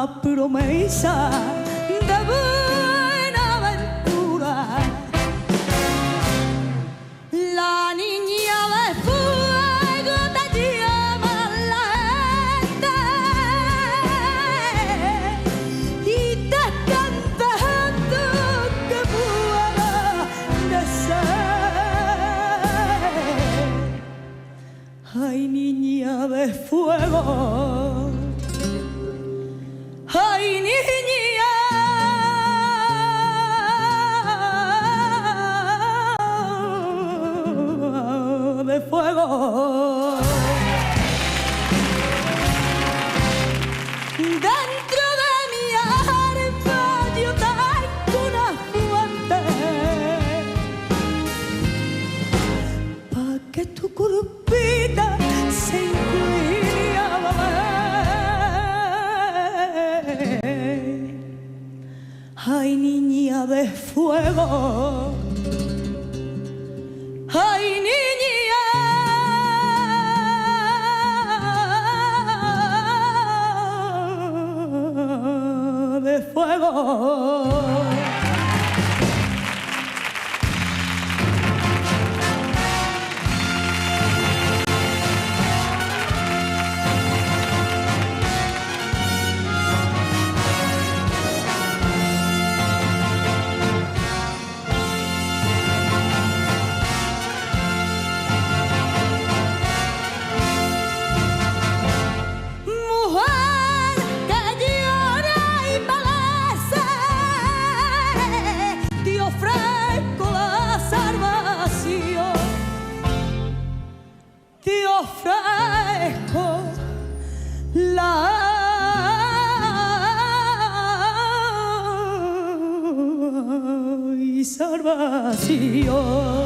una promesa de buena aventura. La niña de fuego te llama la gente y te canta que pueda ser. Ay, niña de fuego, ay, niña de fuego. Dentro de mi alma yo tengo una fuente pa' que tu curvita se incline a beber. Ay, niña de fuego, ay, niña de fuego. Te ofrezco la salvación.